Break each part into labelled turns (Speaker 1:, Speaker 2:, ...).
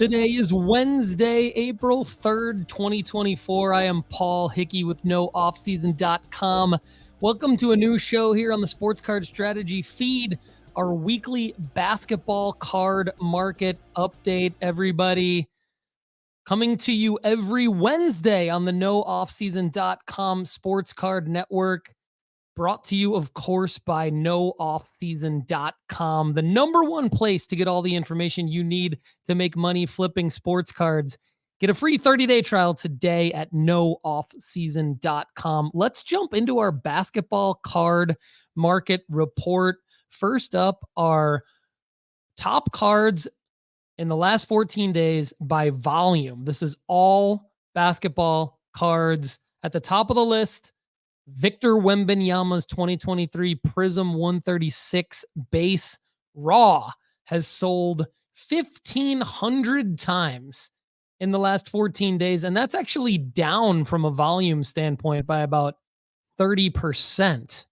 Speaker 1: Today is Wednesday, April 3rd, 2024. I am Paul Hickey with NoOffSeason.com. Welcome to a new show here on the Sports Card Strategy feed, our weekly basketball card market update, everybody. Coming to you every Wednesday on the NoOffSeason.com Sports Card Network. Brought to you, of course, by NoOffSeason.com, the number one place to get all the information you need to make money flipping sports cards. Get a free 30-day trial today at NoOffSeason.com. Let's jump into our basketball card market report. First up, our top cards in the last 14 days by volume. This is all basketball cards. At the top of the list, Victor Wembanyama's 2023 Prism 136 base raw has sold 1,500 times in the last 14 days. And that's actually down from a volume standpoint by about 30%.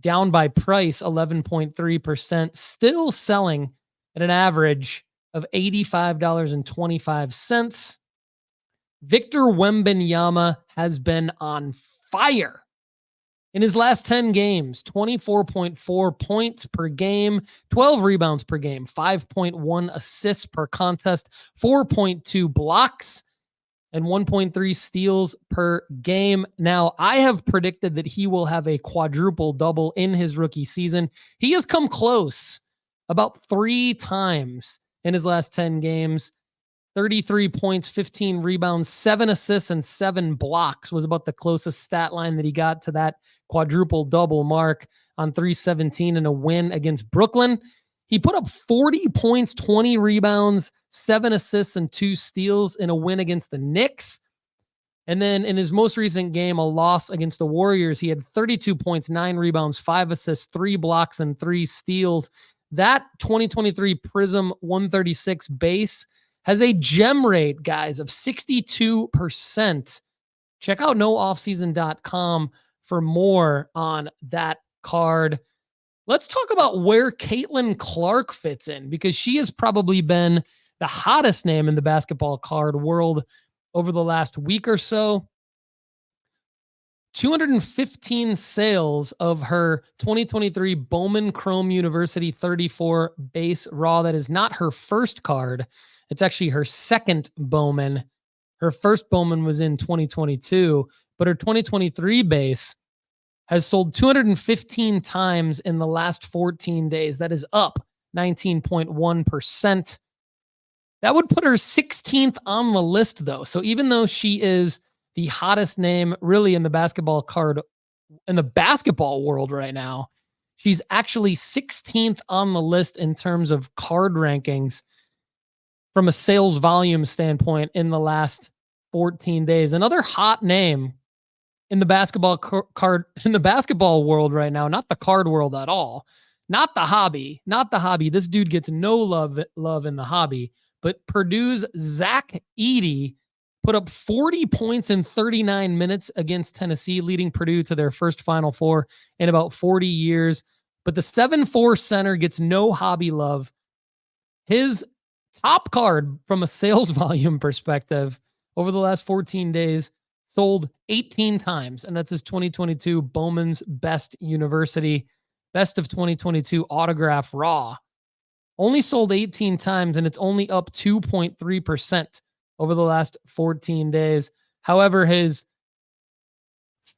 Speaker 1: Down by price, 11.3%. Still selling at an average of $85.25. Victor Wembanyama has been on fire in his last 10 games. 24.4 points per game, 12 rebounds per game, 5.1 assists per contest, 4.2 blocks, and 1.3 steals per game. Now, I have predicted that he will have a quadruple double in his rookie season. He has come close about 3 times in his last 10 games. 33 points, 15 rebounds, 7 assists, and 7 blocks was about the closest stat line that he got to that quadruple double mark on 317 in a win against Brooklyn. He put up 40 points, 20 rebounds, 7 assists, and 2 steals in a win against the Knicks. And then in his most recent game, a loss against the Warriors, he had 32 points, 9 rebounds, 5 assists, 3 blocks, and 3 steals. That 2023 Prism 136 base has a gem rate, guys, of 62%. Check out NoOffSeason.com for more on that card. Let's talk about where Caitlin Clark fits in, because she has probably been the hottest name in the basketball card world over the last week or so. 215 sales of her 2023 Bowman Chrome University 34 base raw. That is not her first card. It's actually her second Bowman. Her first Bowman was in 2022, but her 2023 base has sold 215 times in the last 14 days. That is up 19.1%. That would put her 16th on the list, though. So even though she is the hottest name really in the basketball card, in the basketball world right now, she's actually 16th on the list in terms of card rankings from a sales volume standpoint in the last 14 days. Another hot name in the basketball card, in the basketball world right now, not the card world at all, not the hobby. This dude gets no love in the hobby, but Purdue's Zach Edey put up 40 points in 39 minutes against Tennessee, leading Purdue to their first Final Four in about 40 years. But the 7'4" center gets no hobby love. His top card from a sales volume perspective over the last 14 days sold 18 times, and that's his 2022 Bowman's Best University Best of 2022 autograph raw. Only sold 18 times, and it's only up 2.3% over the last 14 days. However, his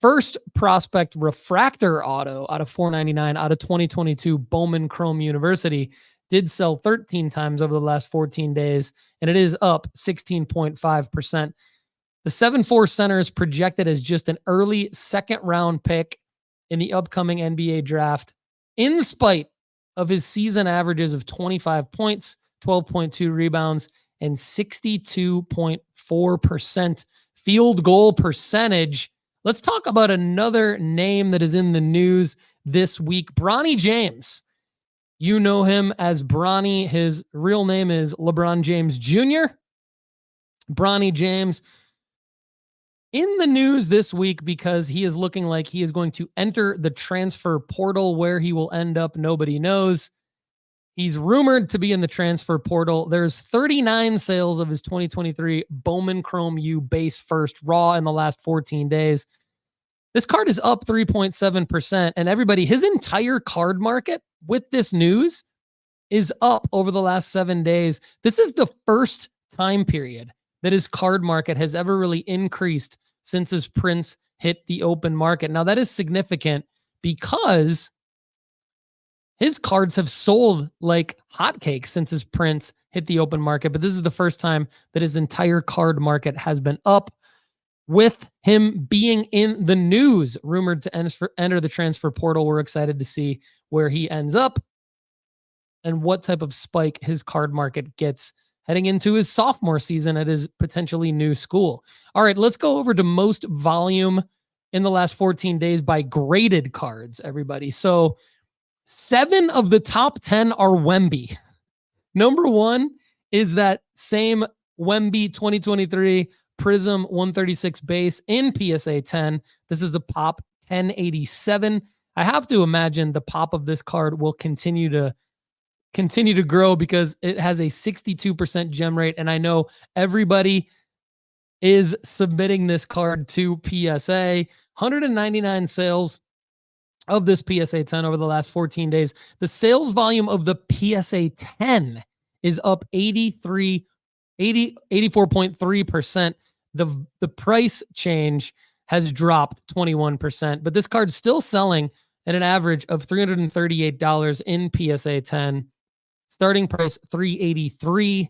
Speaker 1: first prospect refractor auto out of $499 out of 2022 Bowman Chrome University did sell 13 times over the last 14 days, and it is up 16.5%. The 7'4" center is projected as just an early second-round pick in the upcoming NBA draft, in spite of his season averages of 25 points, 12.2 rebounds, and 62.4% field goal percentage. Let's talk about another name that is in the news this week, Bronny James. You know him as Bronny. His real name is LeBron James Jr. Bronny James in the news this week because he is looking like he is going to enter the transfer portal. Where he will end up, nobody knows. He's rumored to be in the transfer portal. There's 39 sales of his 2023 Bowman Chrome U base first raw in the last 14 days. This card is up 3.7%. And everybody, his entire card market with this news is up over the last 7 days. This is the first time period that his card market has ever really increased since his prints hit the open market. Now, that is significant because his cards have sold like hotcakes since his prints hit the open market, but this is the first time that his entire card market has been up, with him being in the news, rumored to enter the transfer portal. We're excited to see where he ends up and what type of spike his card market gets heading into his sophomore season at his potentially new school. All right, let's go over to most volume in the last 14 days by graded cards, everybody. So 7 of the top 10 are Wemby. Number 1 is that same Wemby 2023 Prism 136 base in PSA 10. This is a pop 1087. I have to imagine the pop of this card will continue to grow because it has a 62% gem rate. And I know everybody is submitting this card to PSA. 199 sales of this PSA 10 over the last 14 days. The sales volume of the PSA 10 is up 84.3%. The price change has dropped 21%, but this card's still selling at an average of $338 in PSA 10. Starting price $383.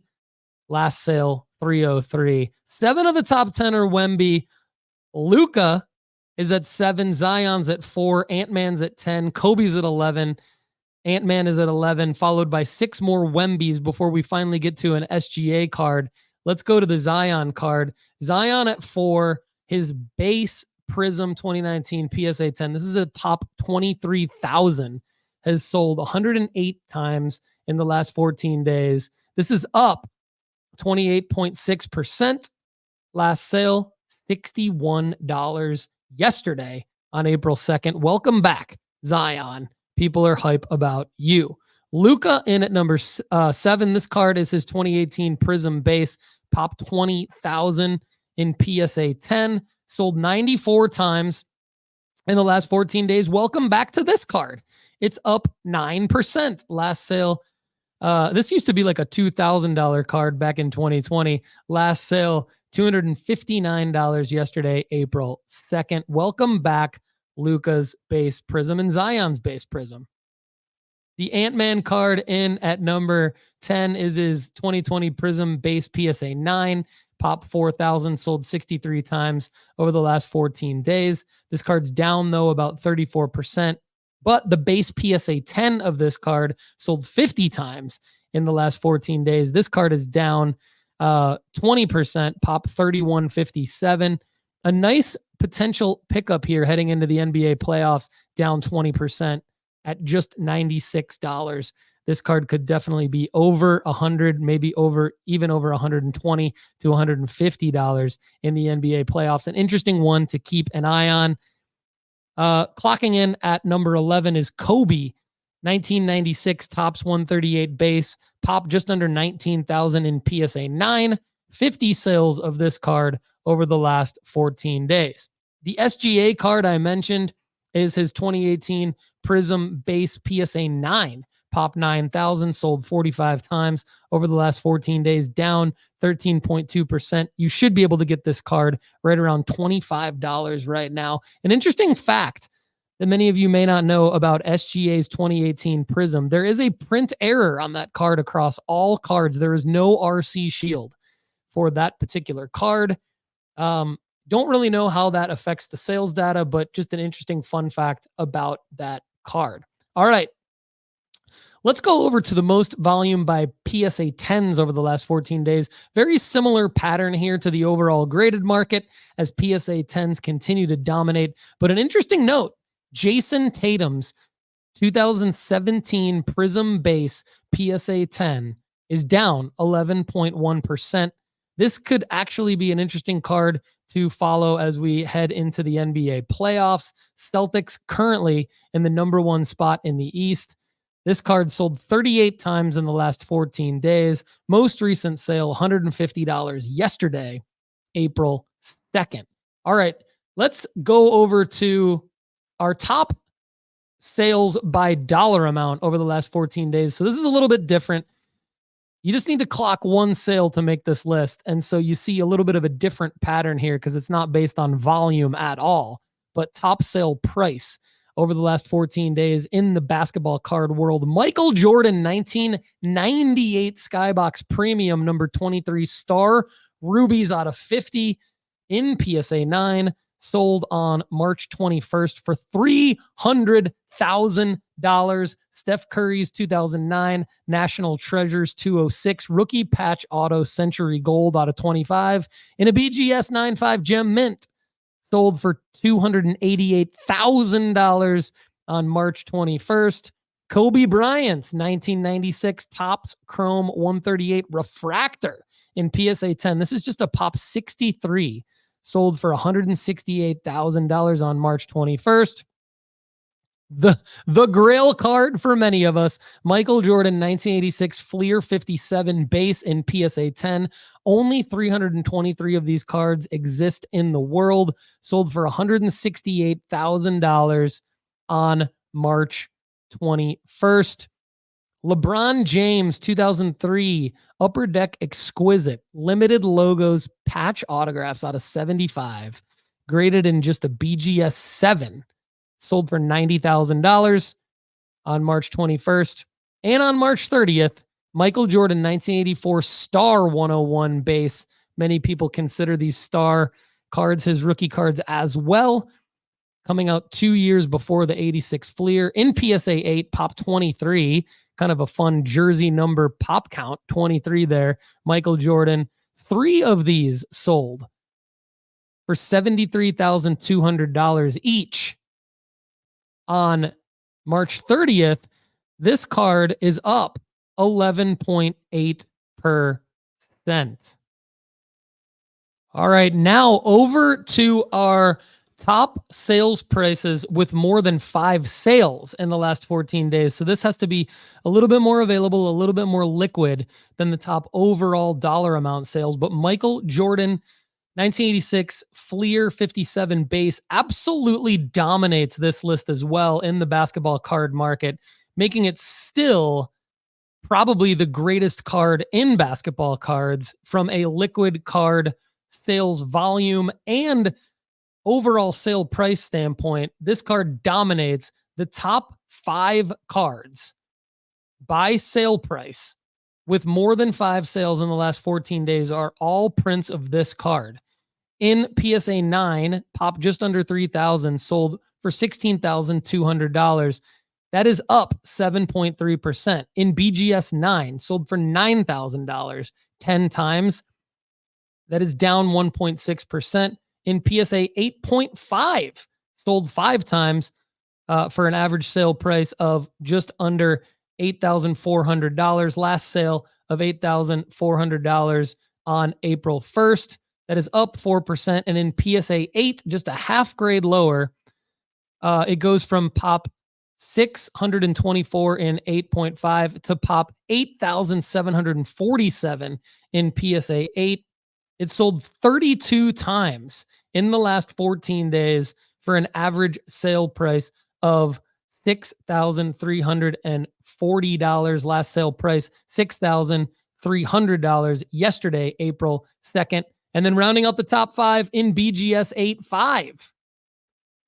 Speaker 1: Last sale $303. 7 of the top 10 are Wemby. Luka is at 7. Zion's at 4. Ant-Man's at 10. Kobe's at 11. Ant-Man is at 11, followed by 6 more Wembys before we finally get to an SGA card. Let's go to the Zion card. Zion at 4. His base Prism 2019 PSA 10. This is a pop 23,000. Has sold 108 times in the last 14 days. This is up 28.6%. Last sale, $61 yesterday on April 2nd. Welcome back, Zion. People are hype about you. Luka in at number 7. This card is his 2018 Prism base, pop 20,000 in PSA 10. Sold 94 times in the last 14 days. Welcome back to this card. It's up 9%. Last sale, this used to be like a $2,000 card back in 2020. Last sale, $259 yesterday, April 2nd. Welcome back, Luka's base Prism and Zion's base Prism. The Ant-Man card in at number 10 is his 2020 Prism base PSA 9. Pop 4,000, sold 63 times over the last 14 days. This card's down, though, about 34%. But the base PSA 10 of this card sold 50 times in the last 14 days. This card is down 20%, pop 3157. A nice potential pickup here heading into the NBA playoffs, down 20% at just $96. This card could definitely be over 100, maybe even over 120 to $150 in the NBA playoffs. An interesting one to keep an eye on. Clocking in at number 11 is Kobe, 1996 Topps 138 base, pop just under 19,000 in PSA 9. 50 sales of this card over the last 14 days. The SGA card I mentioned is his 2018 Prism base PSA 9. Pop 9,000, sold 45 times over the last 14 days, down 13.2%. You should be able to get this card right around $25 right now. An interesting fact that many of you may not know about SGA's 2018 Prism. There is a print error on that card across all cards. There is no RC shield for that particular card. Don't really know how that affects the sales data, but just an interesting fun fact about that card. All right. Let's go over to the most volume by PSA 10s over the last 14 days. Very similar pattern here to the overall graded market as PSA 10s continue to dominate. But an interesting note, Jason Tatum's 2017 Prism base PSA 10 is down 11.1%. This could actually be an interesting card to follow as we head into the NBA playoffs. Celtics currently in the number 1 spot in the East. This card sold 38 times in the last 14 days. Most recent sale, $150 yesterday, April 2nd. All right, let's go over to our top sales by dollar amount over the last 14 days. So this is a little bit different. You just need to clock one sale to make this list. And so you see a little bit of a different pattern here because it's not based on volume at all, but top sale price over the last 14 days in the basketball card world. Michael Jordan, 1998 Skybox Premium, number 23 star, rubies out of 50 in PSA 9, sold on March 21st for $300,000. Steph Curry's 2009 National Treasures 206 rookie patch auto Century Gold out of 25 in a BGS 95 Gem Mint, sold for $288,000 on March 21st. Kobe Bryant's 1996 Topps Chrome 138 Refractor in PSA 10. This is just a pop 63, sold for $168,000 on March 21st. The grail card for many of us, Michael Jordan 1986 Fleer 57 base in PSA 10. Only 323 of these cards exist in the world, sold for $168,000 on March 21st. LeBron James 2003 Upper Deck Exquisite limited logos patch autographs out of 75, graded in just a BGS 7, sold for $90,000 on March 21st. And on March 30th, Michael Jordan 1984 Star 101 base. Many people consider these star cards his rookie cards as well. Coming out 2 years before the 86 Fleer in PSA 8, pop 23. Kind of a fun jersey number pop count, 23 there. Michael Jordan. 3 of these sold for $73,200 each. On March 30th, this card is up 11.8%. All right, now over to our top sales prices with more than 5 sales in the last 14 days. So this has to be a little bit more available, a little bit more liquid than the top overall dollar amount sales. But Michael Jordan 1986 Fleer 57 base absolutely dominates this list as well in the basketball card market, making it still probably the greatest card in basketball cards from a liquid card sales volume and overall sale price standpoint. This card dominates the top 5 cards by sale price with more than 5 sales in the last 14 days are all prints of this card. In PSA 9, pop just under 3,000, sold for $16,200. That is up 7.3%. In BGS 9, sold for $9,000 10 times. That is down 1.6%. In PSA 8.5, sold 5 times for an average sale price of just under $8,400. Last sale of $8,400 on April 1st. That is up 4%. And in PSA 8, just a half grade lower, it goes from pop 624 in 8.5 to pop 8,747 in PSA 8. It sold 32 times in the last 14 days for an average sale price of $6,340. Last sale price, $6,300 yesterday, April 2nd. And then rounding out the top 5 in BGS 8.5.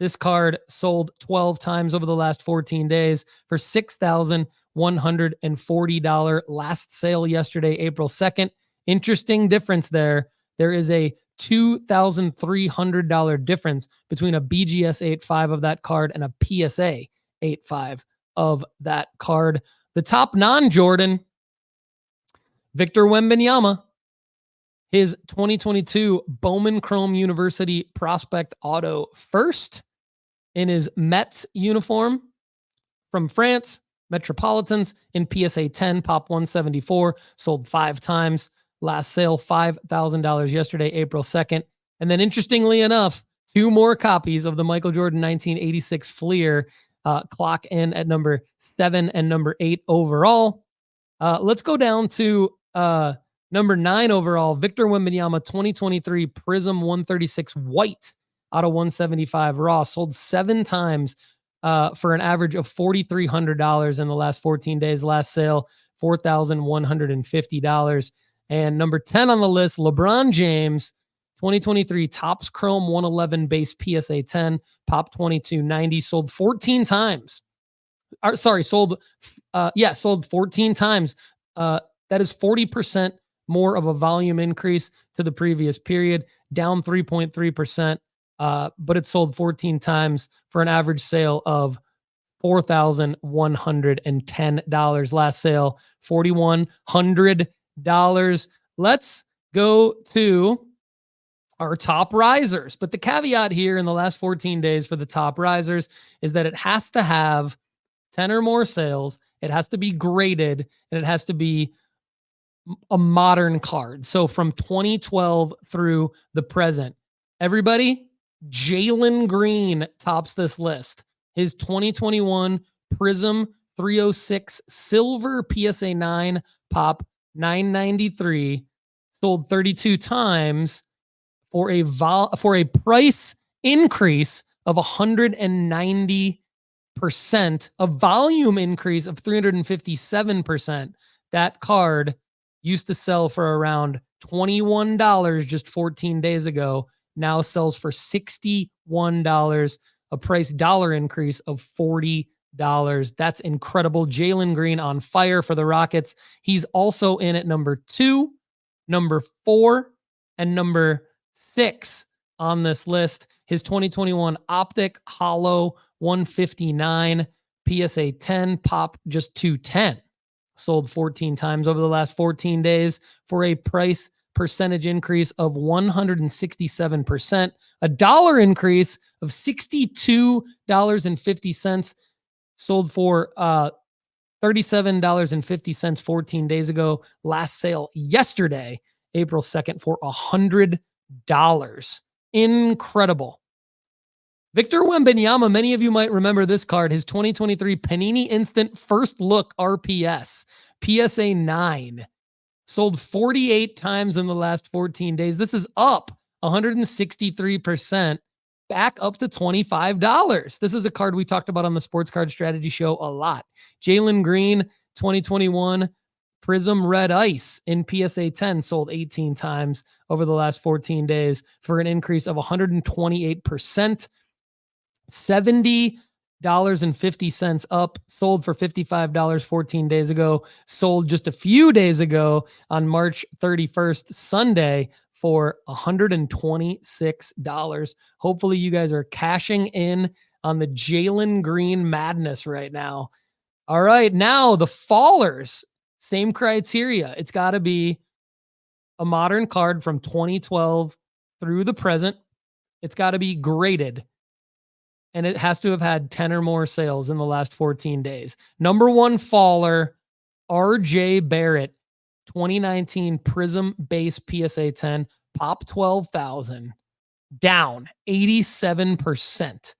Speaker 1: This card sold 12 times over the last 14 days for $6,140. Last sale yesterday, April 2nd. Interesting difference there. There is a $2,300 difference between a BGS 8.5 of that card and a PSA 8.5 of that card. The top non-Jordan, Victor Wembanyama, his 2022 Bowman Chrome University Prospect Auto first in his Mets uniform from France, Metropolitans in PSA 10, pop 174, sold 5 times. Last sale, $5,000 yesterday, April 2nd. And then interestingly enough, 2 more copies of the Michael Jordan 1986 Fleer clock in at number 7 and number 8 overall. Let's go down to number 9 overall, Victor Wembanyama 2023 Prism 136 white out of 175 raw, sold 7 times for an average of $4,300 in the last 14 days. Last sale, $4,150. And number 10 on the list, LeBron James 2023 Topps Chrome 111 base PSA 10 Pop 2290, sold 14 times. Sold 14 times. That is 40% more of a volume increase to the previous period, down 3.3%. But it sold 14 times for an average sale of $4,110. Last sale, $4,100. Let's go to our top risers. But the caveat here in the last 14 days for the top risers is that it has to have 10 or more sales. It has to be graded, and it has to be a modern card. So from 2012 through the present, everybody, Jalen Green tops this list. His 2021 Prism 306 Silver PSA 9 Pop 993 sold 32 times for a price increase of 190%, a volume increase of 357%. That card used to sell for around $21 just 14 days ago, now sells for $61, a price dollar increase of $40. That's incredible. Jalen Green on fire for the Rockets. He's also in at number 2, number 4, and number 6 on this list. His 2021 Optic Hollow 159 PSA 10 Pop just 210. Sold 14 times over the last 14 days for a price percentage increase of 167%, a dollar increase of $62.50. Sold for $37.50 14 days ago. Last sale yesterday, April 2nd, for $100. Incredible. Victor Wembanyama, many of you might remember this card, his 2023 Panini Instant First Look RPS, PSA 9, sold 48 times in the last 14 days. This is up 163%, back up to $25. This is a card we talked about on the Sports Card Strategy Show a lot. Jalen Green, 2021 Prism Red Ice in PSA 10, sold 18 times over the last 14 days for an increase of 128%. $70.50 up, sold for $55 14 days ago, sold just a few days ago on March 31st, Sunday, for $126. Hopefully you guys are cashing in on the Jalen Green madness right now. All right, now the fallers, same criteria. It's got to be a modern card from 2012 through the present. It's got to be graded. And it has to have had 10 or more sales in the last 14 days. Number 1 faller, RJ Barrett, 2019 Prism Base PSA 10, Pop 12,000, down 87%.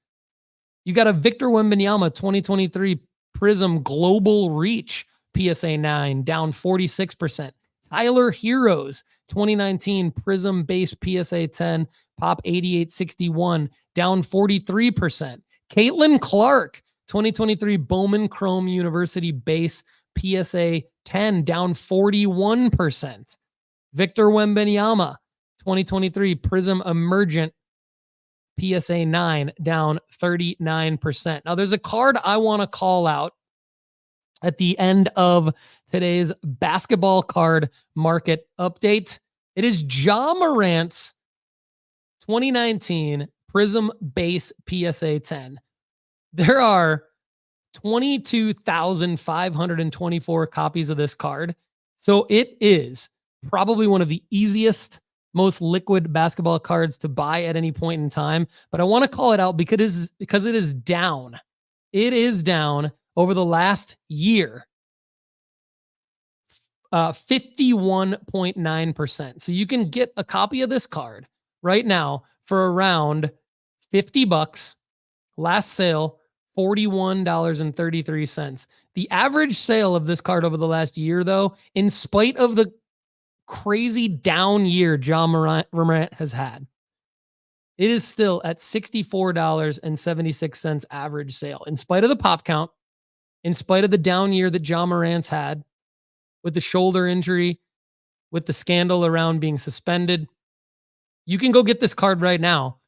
Speaker 1: You got a Victor Wembanyama, 2023 Prism Global Reach PSA 9, down 46%. Tyler Heroes, 2019 Prism Base PSA 10, Pop 8861, down 43%. Caitlin Clark, 2023 Bowman Chrome University Base PSA 10, down 41%. Victor Wembanyama, 2023 Prism Emergent PSA 9, down 39%. Now, there's a card I want to call out at the end of today's basketball card market update. It is Ja Morant's 2019 Prism Base PSA 10. There are 22,524 copies of this card. So it is probably one of the easiest, most liquid basketball cards to buy at any point in time. But I want to call it out because it is down. It is down over the last year, 51.9%. So you can get a copy of this card right now for around $50. Last sale, $41.33. The average sale of this card over the last year, though, in spite of the crazy down year John Morant has had, it is still at $64.76 average sale. In spite of the pop count, in spite of the down year that John Morant's had with the shoulder injury, with the scandal around being suspended, you can go get this card right now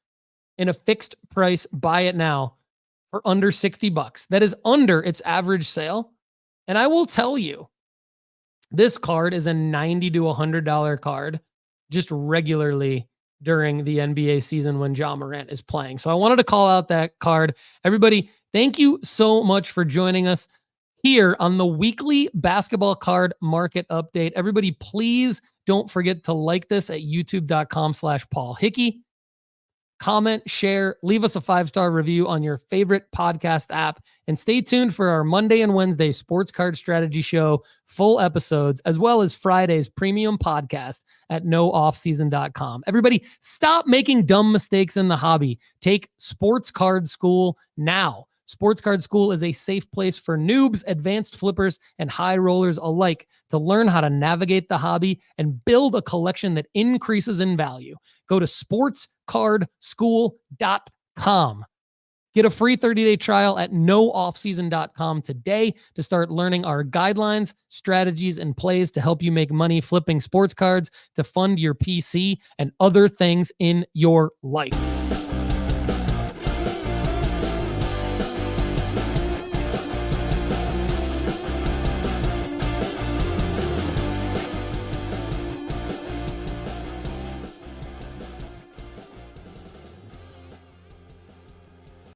Speaker 1: in a fixed price, buy it now for under $60. That is under its average sale. And I will tell you, this card is a $90 to $100 card just regularly during the NBA season when John Morant is playing. So I wanted to call out that card. Everybody, thank you so much for joining us here on the weekly basketball card market update. Everybody, please don't forget to like this at youtube.com/Paul Hickey. Comment, share, leave us a 5-star review on your favorite podcast app, and stay tuned for our Monday and Wednesday Sports Card Strategy Show full episodes, as well as Friday's premium podcast at nooffseason.com. Everybody, stop making dumb mistakes in the hobby. Take Sports Card School now. Sports Card School is a safe place for noobs, advanced flippers, and high rollers alike to learn how to navigate the hobby and build a collection that increases in value. Go to sportscardschool.com. Get a free 30-day trial at nooffseason.com today to start learning our guidelines, strategies, and plays to help you make money flipping sports cards to fund your PC and other things in your life.